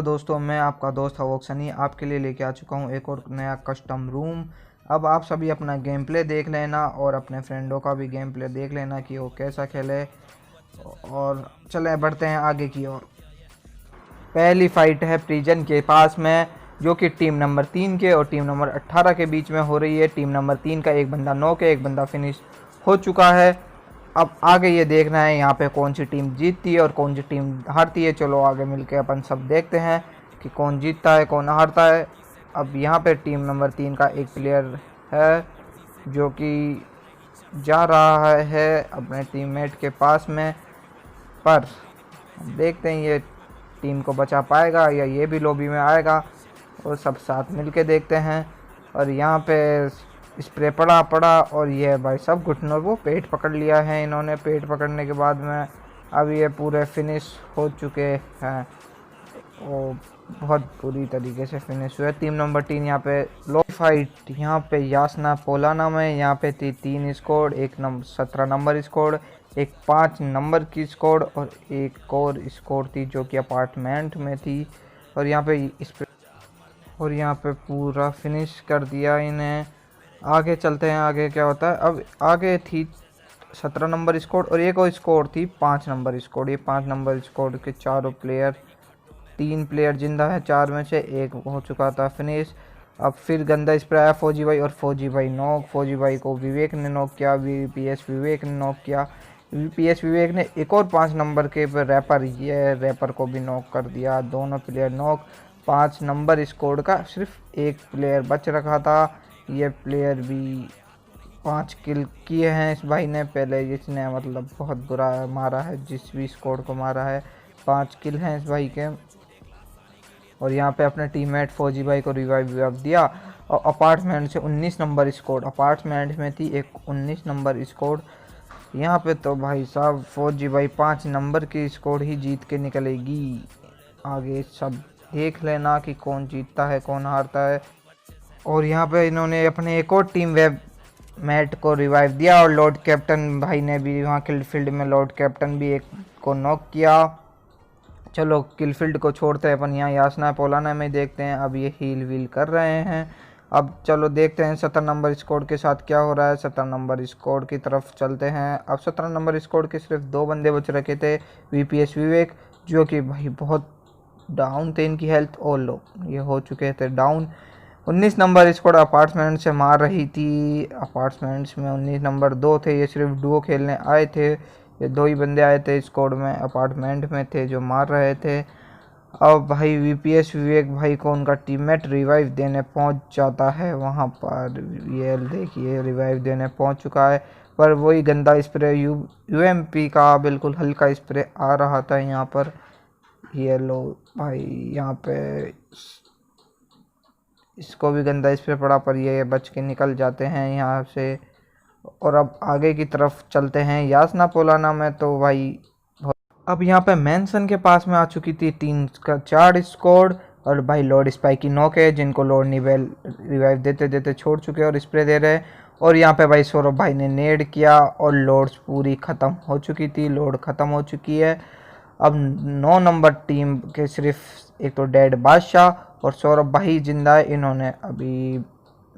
Hello दोस्तों, मैं आपका दोस्त हवोक सनी आपके लिए लेके आ चुका हूँ एक और नया कस्टम रूम। अब आप सभी अपना गेम प्ले देख लेना और अपने फ्रेंडों का भी गेम प्ले देख लेना कि वो कैसा खेले। और चले बढ़ते हैं आगे की ओर। पहली फाइट है प्रिजन के पास में, जो कि टीम नंबर 3 के और टीम नंबर 18 के बीच में हो रही है। टीम नंबर 3 का एक बंदा नॉक है, एक बंदा फिनिश हो चुका है। अब आगे ये देखना है यहाँ पे कौन सी टीम जीतती है और कौन सी टीम हारती है। चलो आगे मिलके अपन सब देखते हैं कि कौन जीतता है कौन हारता है। अब यहाँ पे टीम नंबर 3 का एक प्लेयर है जो कि जा रहा है अपने टीममेट के पास में, पर देखते हैं ये टीम को बचा पाएगा या ये भी लॉबी में आएगा। और सब साथ मिलके देखते हैं। और यहाँ पे स्प्रे पड़ा और ये भाई सब घुटनों को पेट पकड़ लिया है इन्होंने। पेट पकड़ने के बाद में अब ये पूरे फिनिश हो चुके हैं। वो बहुत बुरी तरीके से फिनिश हुए। टीम नंबर 3 यहाँ पे लो फाइट, यहाँ पे यासना पोलाना में यहाँ पे थी 3 स्कोर, एक 17 नंबर स्कोर, एक 5 नंबर की स्कोर और एक और स्कोर थी जो कि अपार्टमेंट में थी। और यहाँ पे पूरा फिनिश कर दिया इन्हें। आगे चलते हैं, आगे क्या होता है। अब आगे थी 17 नंबर स्कोर और एक और स्कोर थी 5 नंबर स्कोर। ये 5 नंबर स्कोर के चारों प्लेयर, 3 प्लेयर जिंदा है, 4 में से एक हो चुका था फिनिश। अब फिर गंदा स्प्रे आया फौजी भाई और फौजी भाई नॉक। फौजी भाई को विवेक ने नॉक किया, वीपीएस विवेक ने नॉक किया। वीपीएस विवेक ने एक और 5 नंबर के रैपर, ये रैपर को भी नॉक कर दिया। दोनों प्लेयर नॉक। 5 नंबर स्कोर का सिर्फ एक प्लेयर बच रखा था। ये प्लेयर भी 5 किल किए हैं इस भाई ने। पहले जिसने मतलब बहुत बुरा मारा है, जिस भी स्कोर को मारा है, 5 किल हैं इस भाई के। और यहाँ पे अपने टीममेट फौजी भाई को रिवाइव दिया। और अपार्टमेंट से 19 नंबर स्कोर, अपार्टमेंट में थी एक 19 नंबर स्कोर। यहाँ पे तो भाई साहब फौजी भाई 5 नंबर की स्कोर ही जीत के निकलेगी। आगे सब देख लेना कि कौन जीतता है कौन हारता है। और यहाँ पे इन्होंने अपने एक और टीम वेब मैट को रिवाइव दिया और लॉर्ड कैप्टन भाई ने भी वहाँ किल फील्ड में लॉर्ड कैप्टन भी एक को नॉक किया। चलो किल फील्ड को छोड़ते हैं अपन यहाँ यासना पोलाना में देखते हैं। अब ये हील वील कर रहे हैं। अब चलो देखते हैं 17 नंबर स्कोर के साथ क्या हो रहा है। 17 नंबर स्कोर की तरफ चलते हैं। अब 17 नंबर स्कोर के सिर्फ 2 बंदे बच रखे थे, वीपीएस विवेक जो कि भाई बहुत डाउन थे, इनकी हेल्थ और लो ये हो चुके थे डाउन। 19 नंबर स्कोर अपार्टमेंट से मार रही थी। अपार्टमेंट्स में 19 नंबर 2 थे, ये सिर्फ डुओ खेलने आए थे। ये 2 ही बंदे आए थे स्कोर में, अपार्टमेंट में थे जो मार रहे थे। अब भाई वीपीएस विवेक भाई को उनका टीममेट रिवाइव देने पहुंच जाता है वहां पर। ये देखिए रिवाइव देने पहुंच चुका है, पर वही गंदा स्प्रे यूएमपी का बिल्कुल हल्का स्प्रे आ रहा था यहाँ पर। ये लो भाई यहाँ पे इसको भी गंदा स्प्रे पड़ा, पर ये बच के निकल जाते हैं यहाँ से। और अब आगे की तरफ चलते हैं यासना पोलाना में। तो भाई अब यहाँ पे मैंसन के पास में आ चुकी थी 3 का 4 स्कोर। और भाई लॉर्ड स्पाइकी नॉक है, जिनको लॉर्ड निवेल रिवाइव देते देते छोड़ चुके हैं और स्प्रे दे रहे हैं। और यहाँ पे भाई सौरभ भाई ने नेड किया और लॉर्ड्स पूरी ख़त्म हो चुकी थी, लॉर्ड ख़त्म हो चुकी है। अब 9 नंबर टीम के सिर्फ एक तो डेड बादशाह और सौरभ भाई जिंदा है। इन्होंने अभी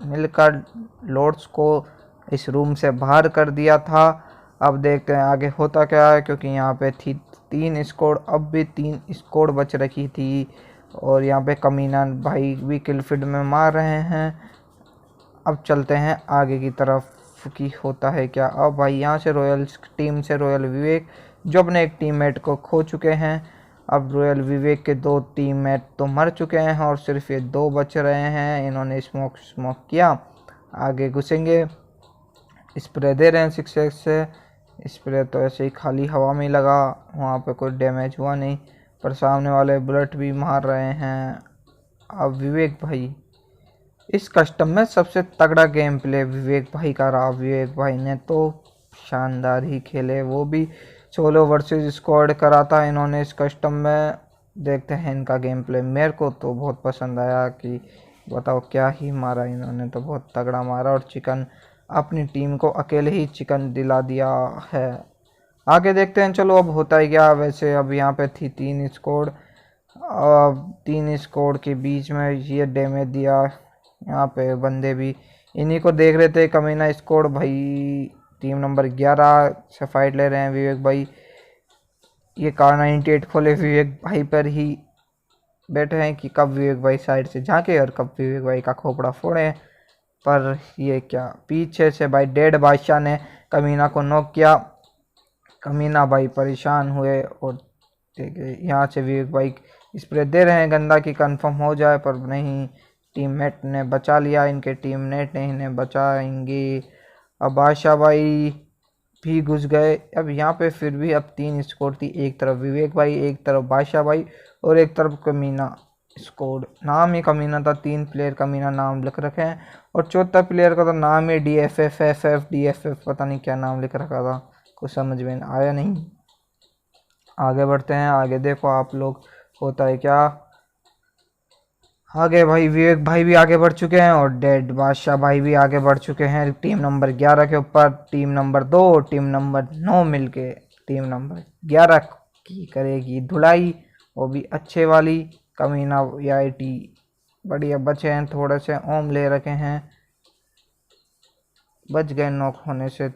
मिलकर लॉर्ड्स को इस रूम से बाहर कर दिया था। अब देखते हैं आगे होता क्या है, क्योंकि यहाँ पे थी 3 स्कोर, अब भी 3 स्कोर बच रखी थी। और यहाँ पे कमीना भाई भी किल फील्ड में मार रहे हैं। अब चलते हैं आगे की तरफ की होता है क्या। अब भाई यहाँ से रॉयल टीम से रॉयल विवेक जो अपने एक टीममेट को खो चुके हैं। अब रॉयल विवेक के 2 टीममेट तो मर चुके हैं और सिर्फ ये 2 बच रहे हैं। इन्होंने स्मोक किया, आगे घुसेंगे, स्प्रे दे रहे हैं 6x से। स्प्रे तो ऐसे ही खाली हवा में लगा, वहाँ पे कोई डैमेज हुआ नहीं, पर सामने वाले बुलेट भी मार रहे हैं। अब विवेक भाई इस कस्टम में सबसे तगड़ा गेम प्ले विवेक भाई का रहा। विवेक भाई ने तो शानदार ही खेले, वो भी सोलो वर्सेस स्क्वाड करा था इन्होंने इस कस्टम में। देखते हैं इनका गेम प्ले, मेरे को तो बहुत पसंद आया कि बताओ क्या ही मारा इन्होंने, तो बहुत तगड़ा मारा। और चिकन अपनी टीम को अकेले ही चिकन दिला दिया है। आगे देखते हैं चलो अब होता ही क्या। वैसे अब यहाँ पे थी 3 स्कोर, तीन स्कोर के बीच में ये डैमेज दिया। यहाँ पे बंदे भी इन्हीं को देख रहे थे। कमीना स्कोर भाई टीम नंबर 11 से फाइट ले रहे हैं विवेक भाई। ये कार 98 खोले विवेक भाई पर ही बैठे हैं कि कब विवेक भाई साइड से झांके और कब विवेक भाई का खोपड़ा फोड़े। पर ये क्या, पीछे से भाई डेड बादशाह ने कमीना को नॉक किया। कमीना भाई परेशान हुए और देखिए यहाँ से विवेक भाई स्प्रे दे रहे हैं गंदा कि कंफर्म हो जाए, पर नहीं, टीममेट ने बचा लिया। इनके टीममेट ने इन्हें बचाएंगे। अब बादशाह भाई भी घुस गए। अब यहाँ पे फिर भी अब 3 स्कोर थी, एक तरफ विवेक भाई, एक तरफ बादशाह भाई और एक तरफ कमीना स्कोर। नाम ही कमीना था, 3 प्लेयर कमीना नाम लिख रखे हैं और चौथा प्लेयर का तो नाम ही DFF पता नहीं क्या नाम लिख रखा था, कुछ समझ में आया नहीं। आगे बढ़ते हैं, आगे देखो आप लोग होता है क्या। आगे भाई विवेक भाई भी आगे बढ़ चुके हैं और डेड बादशाह भाई भी आगे बढ़ चुके हैं टीम नंबर 11 के ऊपर। टीम नंबर 2 और टीम नंबर 9 मिलके टीम नंबर 11 की करेगी धुलाई, वो भी अच्छे वाली। कमीना IIT बढ़िया बचे हैं, थोड़े से ओम ले रखे हैं, बच गए नॉक होने से।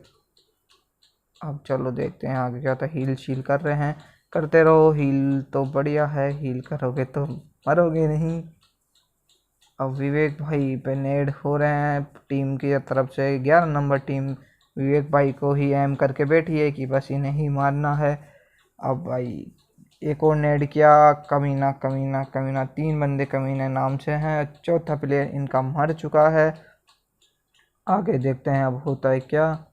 अब चलो देखते हैं आगे क्या था। हील शील कर रहे हैं, करते रहो, हील तो बढ़िया है, हील करोगे तो मरोगे नहीं। अब विवेक भाई पे नेड हो रहे हैं टीम की तरफ से। 11 नंबर टीम विवेक भाई को ही एम करके बैठी है कि बस इन्हें ही मारना है। अब भाई एक और नेड किया। कमीना कमीना कमीना, 3 बंदे कमीने नाम से हैं, चौथा प्लेयर इनका मर चुका है। आगे देखते हैं अब होता है क्या।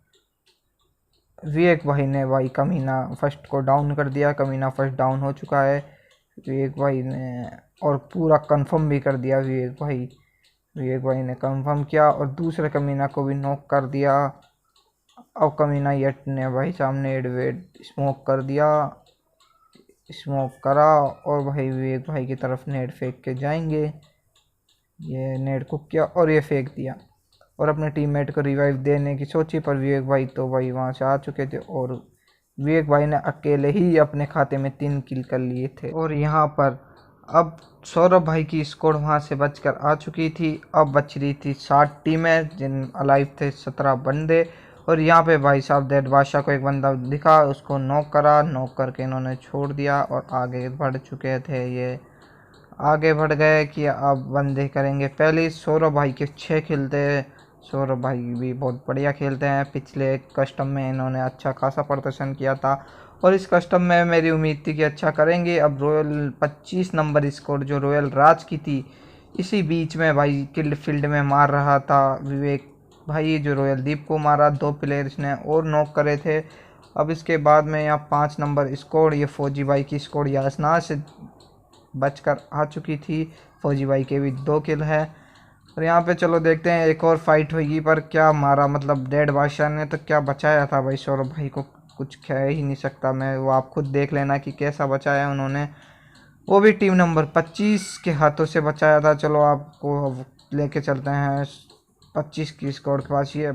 विवेक भाई ने भाई कमीना फर्स्ट को डाउन कर दिया, कमीना फर्स्ट डाउन हो चुका है विवेक भाई ने, और पूरा कंफर्म भी कर दिया विवेक भाई ने कंफर्म किया और दूसरे कमीना को भी नॉक कर दिया। अब कमीना यट ने भाई सामने एडवेड स्मोक कर दिया, स्मोक करा और भाई विवेक भाई की तरफ नेट फेंक के जाएंगे। ये नेट को किया और ये फेंक दिया और अपने टीममेट को रिवाइव देने की सोची, पर विवेक भाई तो भाई वहाँ से आ चुके थे और विवेक भाई ने अकेले ही अपने खाते में 3 किल कर लिए थे। और यहाँ पर अब सौरभ भाई की स्कोर वहाँ से बचकर आ चुकी थी। अब बच रही थी 60 टीमें, जिन अलाइव थे 17 बंदे। और यहाँ पे भाई साहब डेड बादशाह को एक बंदा दिखा, उसको नॉक करा, नॉक करके इन्होंने छोड़ दिया और आगे बढ़ चुके थे। ये आगे बढ़ गए कि अब बंदे करेंगे पहले। सौरभ भाई के 6 किल थे। सौरभ भाई भी बहुत बढ़िया खेलते हैं, पिछले कस्टम में इन्होंने अच्छा खासा प्रदर्शन किया था और इस कस्टम में मेरी उम्मीद थी कि अच्छा करेंगे। अब रॉयल 25 नंबर स्कोर जो रॉयल राज की थी, इसी बीच में भाई किल फील्ड में मार रहा था विवेक भाई, जो रॉयल दीप को मारा। 2 प्लेयर्स ने और नॉक करे थे। अब इसके बाद में यहाँ 5 नंबर स्कोर, ये फौजी भाई की स्कोर यासना से बचकर आ चुकी थी। फौजी भाई के भी 2 किल है और यहाँ पे चलो देखते हैं एक और फाइट होगी, पर क्या मारा, मतलब डेड बादशाह ने तो क्या बचाया था भाई। सौरभ भाई को कुछ कह ही नहीं सकता मैं, वो आप खुद देख लेना कि कैसा बचाया उन्होंने, वो भी टीम नंबर 25 के हाथों से बचाया था। चलो आपको अब लेके चलते हैं 25 की स्कोर के पास ये।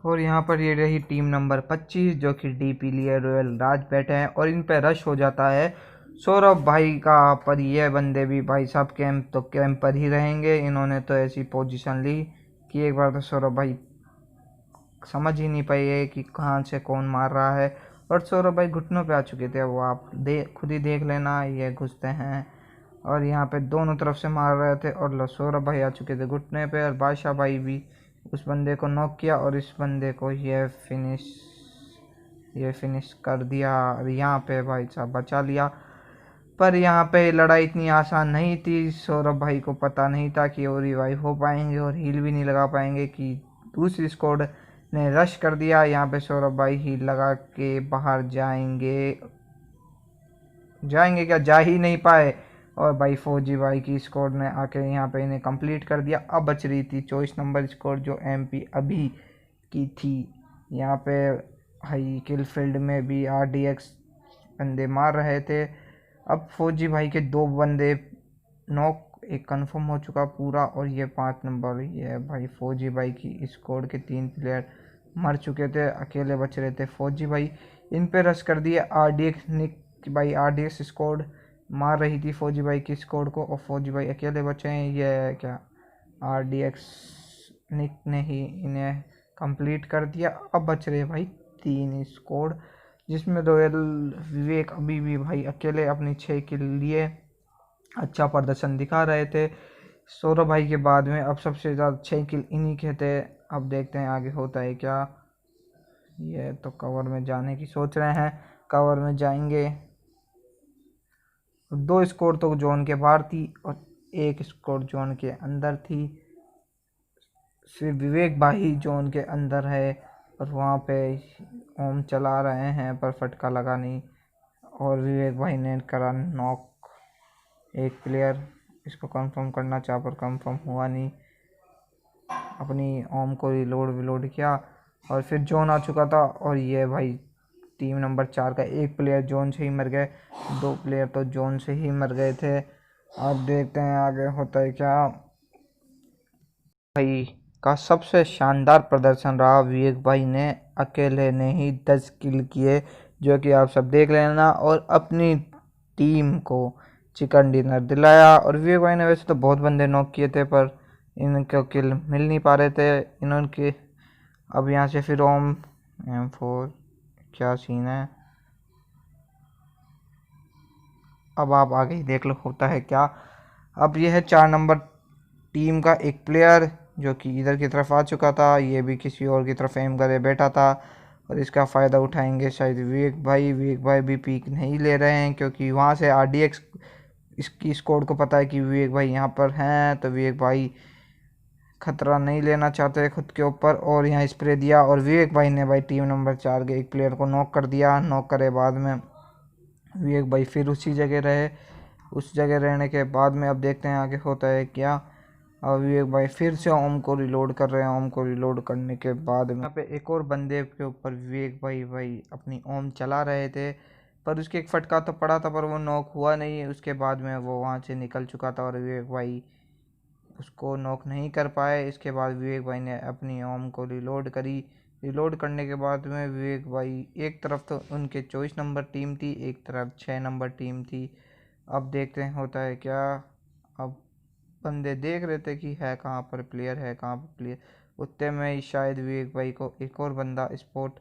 और यहाँ पर ये रही टीम नंबर 25 जो कि DP लिए रॉयल राज बैठे हैं और इन पे रश हो जाता है सौरभ भाई का। पर ये बंदे भी भाई साहब कैंप तो कैंप पर ही रहेंगे। इन्होंने तो ऐसी पोजीशन ली कि एक बार तो सौरभ भाई समझ ही नहीं पाए कि कहाँ से कौन मार रहा है और सौरभ भाई घुटनों पे आ चुके थे। वो आप खुद ही देख लेना, ये घुसते हैं और यहाँ पे दोनों तरफ से मार रहे थे और सौरभ भाई आ चुके थे घुटने पे और बादशाह भाई भी उस बंदे को नॉक किया और इस बंदे को ये फिनिश कर दिया। और यहाँ पे भाई साहब बचा लिया, पर यहाँ पे लड़ाई इतनी आसान नहीं थी। सौरभ भाई को पता नहीं था कि वो रिवाइव हो पाएंगे और हील भी नहीं लगा पाएंगे कि दूसरी स्क्वाड ने रश कर दिया। यहाँ पे सौरभ भाई हील लगा के बाहर जाएंगे क्या, जा ही नहीं पाए और भाई फौजी भाई की स्क्वाड ने आके यहाँ पे इन्हें कंप्लीट कर दिया। अब बच रही थी 24 नंबर स्क्वाड जो MP अभी की थी। यहाँ पे भाई किल फील्ड में भी RDX बंदे मार रहे थे। अब फौजी भाई के 2 बंदे नॉक, एक कंफर्म हो चुका पूरा और ये 5 नंबर, ये भाई फौजी भाई की स्क्वाड के 3 प्लेयर मर चुके थे, अकेले बच रहे थे फौजी भाई। इन पे रश कर दिया RDX निक भाई, RDX स्क्वाड मार रही थी फौजी भाई की स्क्वाड को, और फौजी भाई अकेले बचे हैं। ये क्या RDX निक ने ही इन्हें कंप्लीट कर दिया। अब बच रहे भाई 3 स्क्वाड, जिसमें रॉयल विवेक अभी भी भाई अकेले अपनी 6 के लिए अच्छा प्रदर्शन दिखा रहे थे। सौरभ भाई के बाद में अब सबसे ज़्यादा 6 किल इन्हीं के थे। अब देखते हैं आगे होता है क्या। ये तो कवर में जाने की सोच रहे हैं, कवर में जाएंगे। 2 स्कोर तो जोन के बाहर थी और 1 स्कोर जोन के अंदर थी। सिर्फ विवेक भाई जोन के अंदर है और वहाँ पे ओम चला रहे हैं पर फटका लगा नहीं, और विवेक भाई ने करा नॉक एक प्लेयर। इसको कंफर्म करना चाहा पर कंफर्म हुआ नहीं। अपनी ओम को रिलोड किया और फिर जोन आ चुका था, और ये भाई टीम नंबर 4 का 1 प्लेयर जोन से ही मर गए, 2 प्लेयर तो जोन से ही मर गए थे। अब देखते हैं आगे होता है क्या। भाई का सबसे शानदार प्रदर्शन रहा, विवेक भाई ने अकेले ने ही 10 किल किए, जो कि आप सब देख लेना, और अपनी टीम को चिकन डिनर दिलाया। और विवेक भाई ने वैसे तो बहुत बंदे नॉक किए थे पर इनको किल मिल नहीं पा रहे थे इन्होंने। अब यहाँ से फिर ओम M4 क्या सीन है, अब आप आगे ही देख लो होता है क्या। अब यह है 4 नंबर टीम का एक प्लेयर जो कि इधर की तरफ आ चुका था, ये भी किसी और की तरफ एम करे बैठा था, और इसका फ़ायदा उठाएंगे शायद विवेक भाई। विवेक भाई भी पीक नहीं ले रहे हैं क्योंकि वहाँ से RDX इसकी स्क्वाड को पता है कि विवेक भाई यहाँ पर हैं, तो विवेक भाई खतरा नहीं लेना चाहते खुद के ऊपर, और यहाँ स्प्रे दिया और विवेक भाई ने भाई टीम नंबर 4 के एक प्लेयर को नॉक कर दिया। नॉक करे बाद में विवेक भाई फिर उसी जगह रहे, उस जगह रहने के बाद में अब देखते हैं आगे होता है क्या। अब विवेक भाई फिर से ओम को रिलोड कर रहे हैं। ओम को रिलोड करने के बाद में यहाँ पे एक और बंदे के ऊपर विवेक भाई अपनी ओम चला रहे थे, पर उसके एक फटका तो पड़ा था पर वो नॉक हुआ नहीं। उसके बाद में वो वहाँ से निकल चुका था और विवेक भाई उसको नॉक नहीं कर पाए। इसके बाद विवेक भाई ने अपनी ओम को रिलोड करी। रिलोड करने के बाद में विवेक भाई, एक तरफ तो उनके 24 नंबर टीम थी, एक तरफ 6 नंबर टीम थी। अब देखते हैं होता है क्या। अब बंदे देख रहे थे कि है कहाँ पर प्लेयर, है कहाँ पर प्लेयर, उतने में ही शायद विवेक भाई को एक और बंदा स्पॉट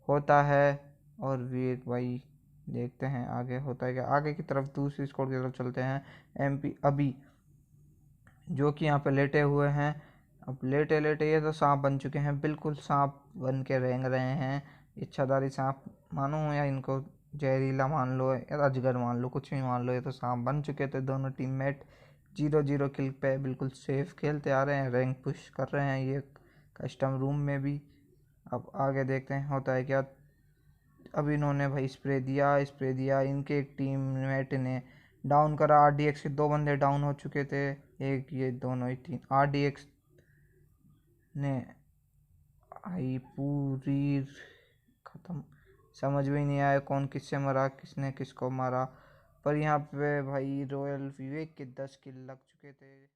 होता है। और विवेक भाई देखते हैं आगे होता है क्या। आगे की तरफ दूसरी स्क्वाड की तरफ चलते हैं। MP अभी जो कि यहाँ पे लेटे हुए हैं। अब लेटे लेटे ये तो सांप बन चुके हैं, बिल्कुल सांप बन के रेंग रहे हैं। इच्छाधारी सांप मानो या इनको जहरीला मान लो या अजगर मान लो, कुछ भी मान लो, ये तो सांप बन चुके थे। दोनों टीममेट 0-0 किल पे बिल्कुल सेफ खेलते आ रहे हैं, रैंक पुश कर रहे हैं ये कस्टम रूम में भी। अब आगे देखते हैं होता है क्या। अब इन्होंने भाई स्प्रे दिया इनके एक टीममेट ने डाउन करा। RDX के 2 बंदे डाउन हो चुके थे, एक ये दोनों ही तीन। RDX ने आई पूरी ख़त्म, समझ में नहीं आया कौन किससे मरा, किसने किसको मारा, पर यहाँ पे भाई रॉयल विवेक के 10 किल लग चुके थे।